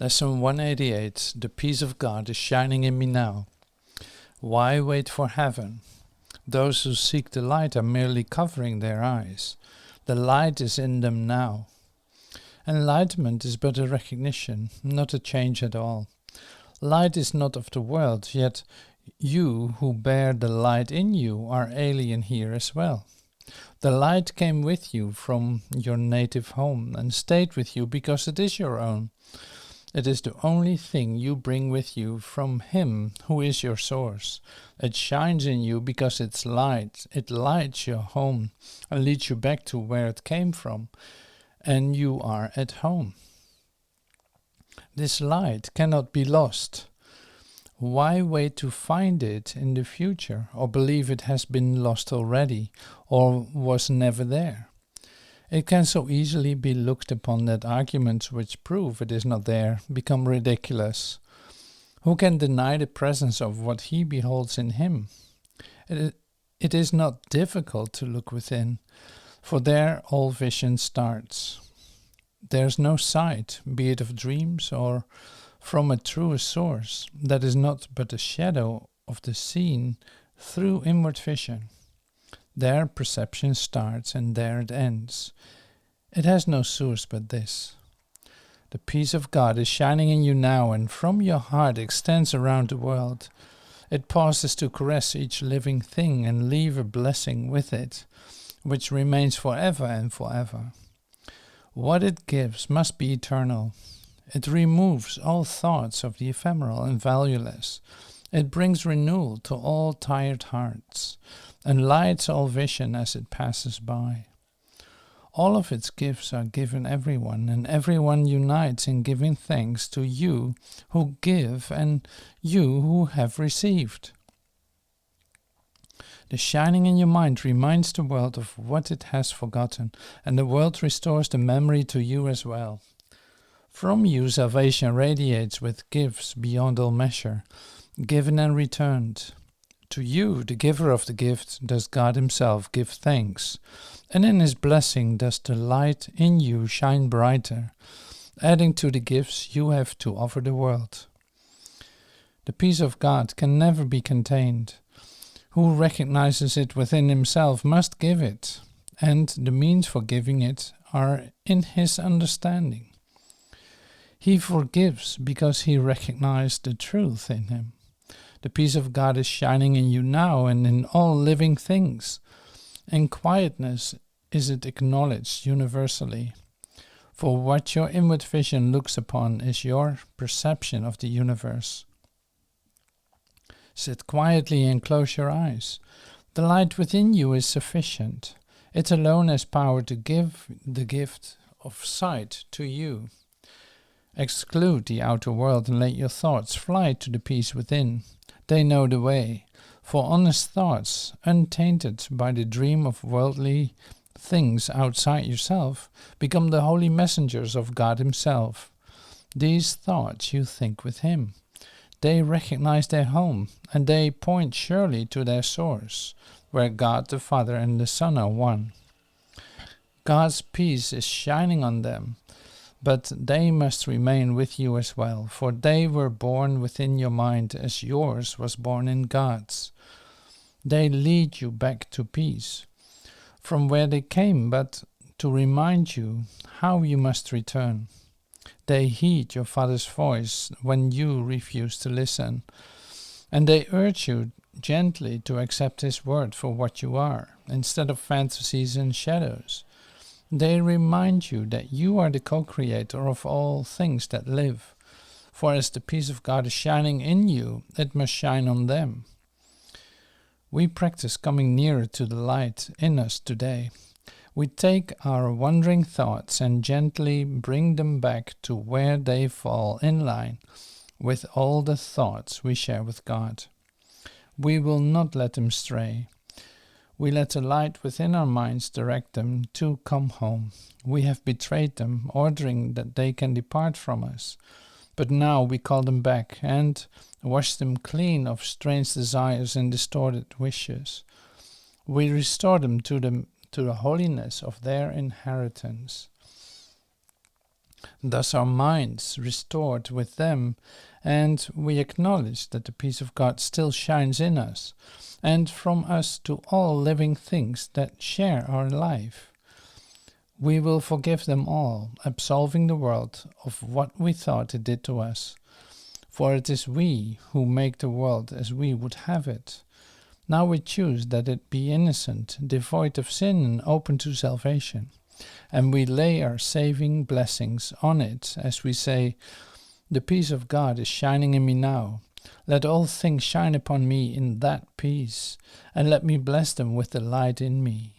Lesson 188. The peace of God is shining in me now. Why wait for heaven? Those who seek the light are merely covering their eyes. The light is in them now. Enlightenment is but a recognition, not a change at all. Light is not of the world, yet you who bear the light in you are alien here as well. The light came with you from your native home and stayed with you because it is your own. It is the only thing you bring with you from Him who is your source. It shines in you because it's light. It lights your home and leads you back to where it came from, and you are at home. This light cannot be lost. Why wait to find it in the future, or believe it has been lost already, or was never there? It can so easily be looked upon that arguments which prove it is not there become ridiculous. Who can deny the presence of what he beholds in him? It is not difficult to look within, for there all vision starts. There is no sight, be it of dreams or from a truer source, that is not but a shadow of the seen through inward vision. There perception starts and there it ends. It has no source but this. The peace of God is shining in you now, and from your heart extends around the world. It pauses to caress each living thing and leave a blessing with it, which remains forever and forever. What it gives must be eternal. It removes all thoughts of the ephemeral and valueless. It brings renewal to all tired hearts, and lights all vision as it passes by. All of its gifts are given everyone, and everyone unites in giving thanks to you who give and you who have received. The shining in your mind reminds the world of what it has forgotten, and the world restores the memory to you as well. From you salvation radiates with gifts beyond all measure, given and returned. To you, the giver of the gift, does God Himself give thanks, and in His blessing does the light in you shine brighter, adding to the gifts you have to offer the world. The peace of God can never be contained. Who recognizes it within himself must give it, and the means for giving it are in his understanding. He forgives because he recognized the truth in him. The peace of God is shining in you now and in all living things. In quietness is it acknowledged universally. For what your inward vision looks upon is your perception of the universe. Sit quietly and close your eyes. The light within you is sufficient. It alone has power to give the gift of sight to you. Exclude the outer world and let your thoughts fly to the peace within. They know the way, for honest thoughts, untainted by the dream of worldly things outside yourself, become the holy messengers of God Himself. These thoughts you think with Him. They recognize their home, and they point surely to their source, where God the Father and the Son are one. God's peace is shining on them, but they must remain with you as well, for they were born within your mind as yours was born in God's. They lead you back to peace, from where they came, but to remind you how you must return. They heed your Father's voice when you refuse to listen, and they urge you gently to accept His word for what you are, instead of fantasies and shadows. They remind you that you are the co-creator of all things that live, for as the peace of God is shining in you, it must shine on them. We practice coming nearer to the light in us today. We take our wandering thoughts and gently bring them back to where they fall in line with all the thoughts we share with God. We will not let them stray. We let the light within our minds direct them to come home. We have betrayed them, ordering that they can depart from us. But now we call them back and wash them clean of strange desires and distorted wishes. We restore them to the holiness of their inheritance. Thus our minds restored with them, and we acknowledge that the peace of God still shines in us, and from us to all living things that share our life. We will forgive them all, absolving the world of what we thought it did to us. For it is we who make the world as we would have it. Now we choose that it be innocent, devoid of sin and open to salvation. And we lay our saving blessings on it as we say, "The peace of God is shining in me now. Let all things shine upon me in that peace, and let me bless them with the light in me."